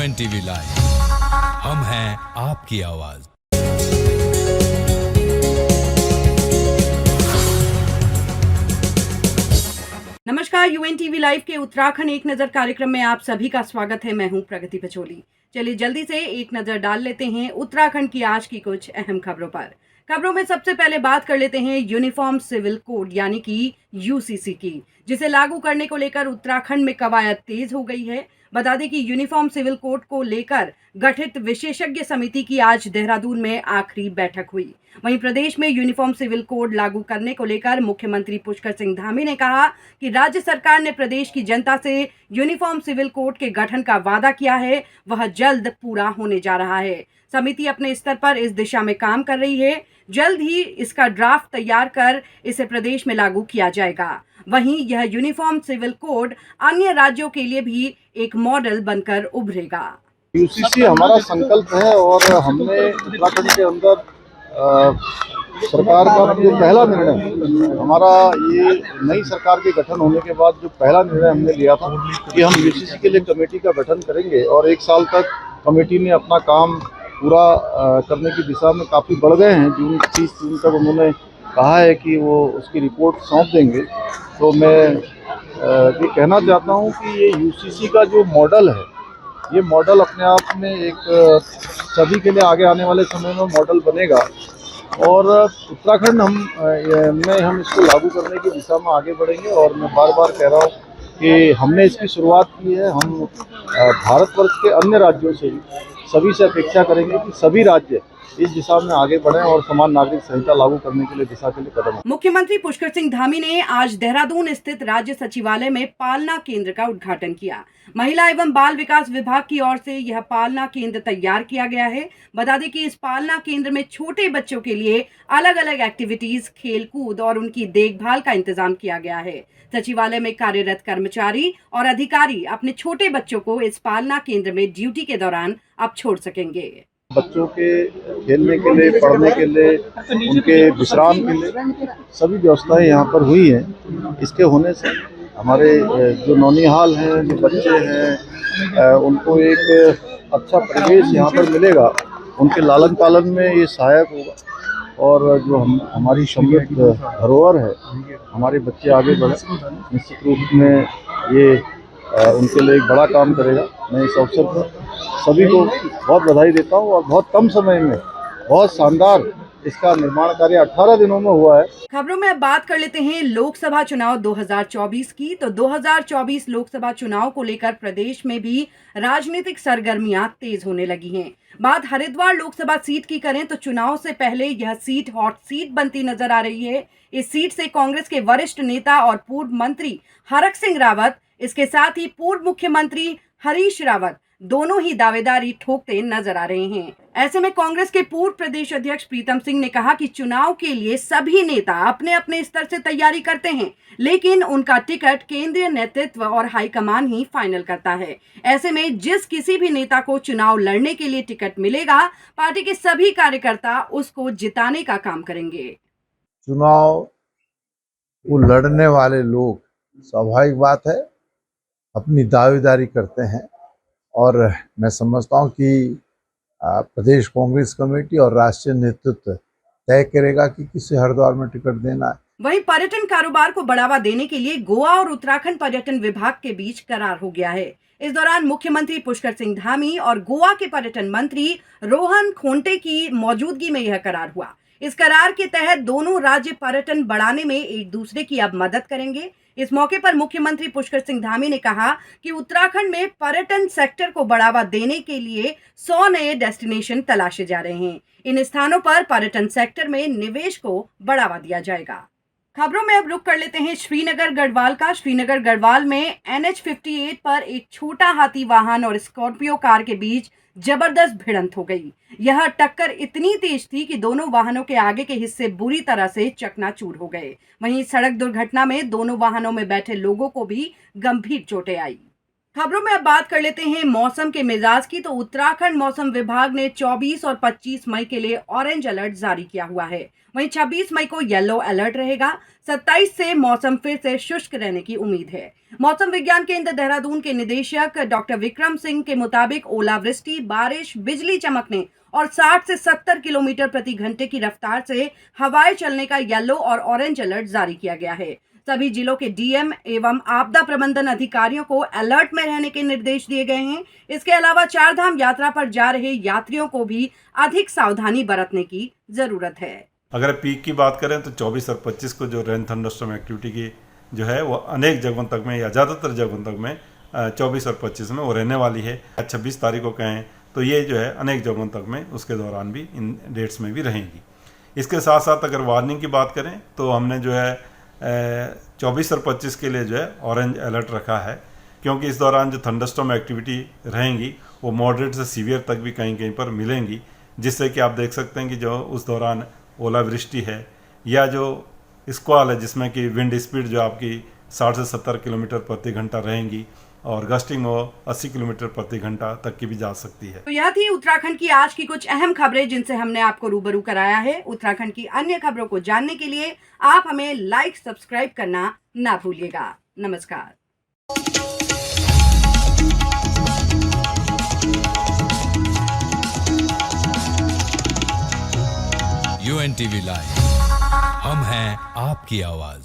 UNTV live, हम हैं आपकी आवाज। नमस्कार, UNTV लाइव के उत्तराखंड एक नजर कार्यक्रम में आप सभी का स्वागत है। मैं हूं प्रगति पचोली। चलिए जल्दी से एक नजर डाल लेते हैं उत्तराखंड की आज की कुछ अहम खबरों पर। खबरों में सबसे पहले बात कर लेते हैं यूनिफॉर्म सिविल कोड यानी कि UCC की, जिसे लागू करने को लेकर उत्तराखंड में कवायद तेज हो गई है। बता दें कि यूनिफॉर्म सिविल कोड को लेकर गठित विशेषज्ञ समिति की आज देहरादून में आखिरी बैठक हुई। वहीं प्रदेश में यूनिफॉर्म सिविल कोड लागू करने को लेकर मुख्यमंत्री पुष्कर सिंह धामी ने कहा कि राज्य सरकार ने प्रदेश की जनता से यूनिफॉर्म सिविल कोड के गठन का वादा किया है, वह जल्द पूरा होने जा रहा है। समिति अपने स्तर पर इस दिशा में काम कर रही है। जल्द ही इसका ड्राफ्ट तैयार कर इसे प्रदेश में लागू किया जाएगा। वहीं यह यूनिफॉर्म सिविल कोड अन्य राज्यों के लिए भी एक मॉडल बनकर उभरेगा। UCC हमारा संकल्प है और हमने उत्तराखंड के अंदर सरकार का जो पहला निर्णय, हमारा ये नई सरकार के गठन होने के बाद जो पहला निर्णय हमने लिया था कि हम UCC के लिए कमेटी का गठन करेंगे और 1 साल तक कमेटी ने अपना काम पूरा करने की दिशा में काफ़ी बढ़ गए हैं। 30 जून तक उन्होंने कहा है कि वो उसकी रिपोर्ट सौंप देंगे। तो मैं ये कहना चाहता हूँ कि ये UCC का जो मॉडल है, ये मॉडल अपने आप में एक सभी के लिए आगे आने वाले समय में मॉडल बनेगा और उत्तराखंड हम इसको लागू करने की दिशा में आगे बढ़ेंगे। और मैं बार बार कह रहा हूँ कि हमने इसकी शुरुआत की है। हम भारतवर्ष के अन्य राज्यों से सभी से अपेक्षा करेंगे कि सभी राज्य इस दिशा में आगे बढ़ें और समान नागरिक संहिता लागू करने के लिए दिशा के लिए कदम। मुख्यमंत्री पुष्कर सिंह धामी ने आज देहरादून स्थित राज्य सचिवालय में पालना केंद्र का उद्घाटन किया। महिला एवं बाल विकास विभाग की ओर से यह पालना केंद्र तैयार किया गया है। बता दें कि इस पालना केंद्र में छोटे बच्चों के लिए अलग अलग एक्टिविटीज, खेल कूद और उनकी देखभाल का इंतजाम किया गया है। सचिवालय में कार्यरत कर्मचारी और अधिकारी अपने छोटे बच्चों को इस पालना केंद्र में ड्यूटी के दौरान अब छोड़ सकेंगे। बच्चों के खेलने के लिए, पढ़ने के लिए, उनके विश्राम के लिए सभी व्यवस्थाएं यहाँ पर हुई हैं। इसके होने से हमारे जो नौनिहाल हैं, जो बच्चे हैं, उनको एक अच्छा परिवेश यहाँ पर मिलेगा। उनके लालन पालन में ये सहायक होगा और जो हमारी समृद्ध धरोहर है, हमारे बच्चे आगे बढ़े, निश्चित रूप में ये उनके लिए एक बड़ा काम करेगा। मैं इस अवसर पर सभी को बहुत बधाई देता हूँ और बहुत कम समय में बहुत शानदार इसका निर्माण कार्य 18 दिनों में हुआ है। खबरों में अब बात कर लेते हैं लोकसभा चुनाव 2024 की। तो 2024 लोकसभा चुनाव को लेकर प्रदेश में भी राजनीतिक सरगर्मियां तेज होने लगी हैं। बात हरिद्वार लोकसभा सीट की करें तो चुनाव से पहले यह सीट हॉट सीट बनती नजर आ रही है। इस सीट से कांग्रेस के वरिष्ठ नेता और पूर्व मंत्री हरक सिंह रावत, इसके साथ ही पूर्व मुख्यमंत्री हरीश रावत दोनों ही दावेदारी ठोकते नजर आ रहे हैं। ऐसे में कांग्रेस के पूर्व प्रदेश अध्यक्ष प्रीतम सिंह ने कहा कि चुनाव के लिए सभी नेता अपने अपने स्तर से तैयारी करते हैं, लेकिन उनका टिकट केंद्रीय नेतृत्व और हाईकमान ही फाइनल करता है। ऐसे में जिस किसी भी नेता को चुनाव लड़ने के लिए टिकट मिलेगा, पार्टी के सभी कार्यकर्ता उसको जिताने का काम करेंगे। चुनाव वो लड़ने वाले लोग, स्वाभाविक बात है, अपनी दावेदारी करते हैं और मैं समझता हूं कि प्रदेश कांग्रेस कमेटी और राष्ट्रीय नेतृत्व तय करेगा कि किसे हरिद्वार में टिकट देना है। वहीं पर्यटन कारोबार को बढ़ावा देने के लिए गोवा और उत्तराखंड पर्यटन विभाग के बीच करार हो गया है। इस दौरान मुख्यमंत्री पुष्कर सिंह धामी और गोवा के पर्यटन मंत्री रोहन खोंटे की मौजूदगी में यह करार हुआ। इस करार के तहत दोनों राज्य पर्यटन बढ़ाने में एक दूसरे की अब मदद करेंगे। इस मौके पर मुख्यमंत्री पुष्कर सिंह धामी ने कहा कि उत्तराखंड में पर्यटन सेक्टर को बढ़ावा देने के लिए 100 नए डेस्टिनेशन तलाशे जा रहे हैं। इन स्थानों पर पर्यटन सेक्टर में निवेश को बढ़ावा दिया जाएगा। खबरों में अब रुक कर लेते हैं श्रीनगर गढ़वाल का। श्रीनगर गढ़वाल में NH58 पर एक छोटा हाथी वाहन और स्कॉर्पियो कार के बीच जबरदस्त भिड़ंत हो गई। यह टक्कर इतनी तेज थी कि दोनों वाहनों के आगे के हिस्से बुरी तरह से चकनाचूर हो गए। वहीं सड़क दुर्घटना में दोनों वाहनों में बैठे लोगों को भी गंभीर चोटें आई। खबरों में अब बात कर लेते हैं मौसम के मिजाज की। तो उत्तराखंड मौसम विभाग ने 24 और 25 मई के लिए ऑरेंज अलर्ट जारी किया हुआ है। वहीं 26 मई को येलो अलर्ट रहेगा। 27 से मौसम फिर से शुष्क रहने की उम्मीद है। मौसम विज्ञान केंद्र देहरादून के निदेशक डॉक्टर विक्रम सिंह के मुताबिक ओलावृष्टि, बारिश, बिजली चमकने और 60 से 70 किलोमीटर प्रति घंटे की रफ्तार से हवाएं चलने का येलो और ऑरेंज अलर्ट जारी किया गया है। सभी जिलों के डीएम एवं आपदा प्रबंधन अधिकारियों को अलर्ट में रहने के निर्देश दिए गए हैं। इसके अलावा चार धाम यात्रा पर जा रहे यात्रियों को भी अधिक सावधानी बरतने की जरूरत है। अगर पीक की बात करें तो 24 और 25 को जो रेन थंडरस्टॉर्म एक्टिविटी की जो है वो अनेक जगहों तक में या ज़्यादातर जगहों तक में 24 और 25 में वो रहने वाली है। 26 तारीख को कहें तो ये जो है अनेक जगहों तक में उसके दौरान भी इन डेट्स में भी रहेंगी। इसके साथ साथ अगर वार्निंग की बात करें तो हमने जो है 24 और 25 के लिए जो है ऑरेंज अलर्ट रखा है, क्योंकि इस दौरान जो थंडरस्टॉर्म एक्टिविटी रहेंगी वो मॉडरेट से सीवियर तक भी कहीं कहीं पर मिलेंगी, जिससे कि आप देख सकते हैं कि जो उस दौरान ओलावृष्टि है या जो स्क्वाल है जिसमें कि विंड स्पीड जो आपकी 60 से 70 किलोमीटर प्रति घंटा रहेंगी और गस्टिंग वो 80 किलोमीटर प्रति घंटा तक की भी जा सकती है। तो यह थी उत्तराखंड की आज की कुछ अहम खबरें जिनसे हमने आपको रूबरू कराया है। उत्तराखंड की अन्य खबरों को जानने के लिए आप हमें लाइक, सब्सक्राइब करना ना भूलिएगा। नमस्कार। UNTV लाइव, हम हैं आपकी आवाज।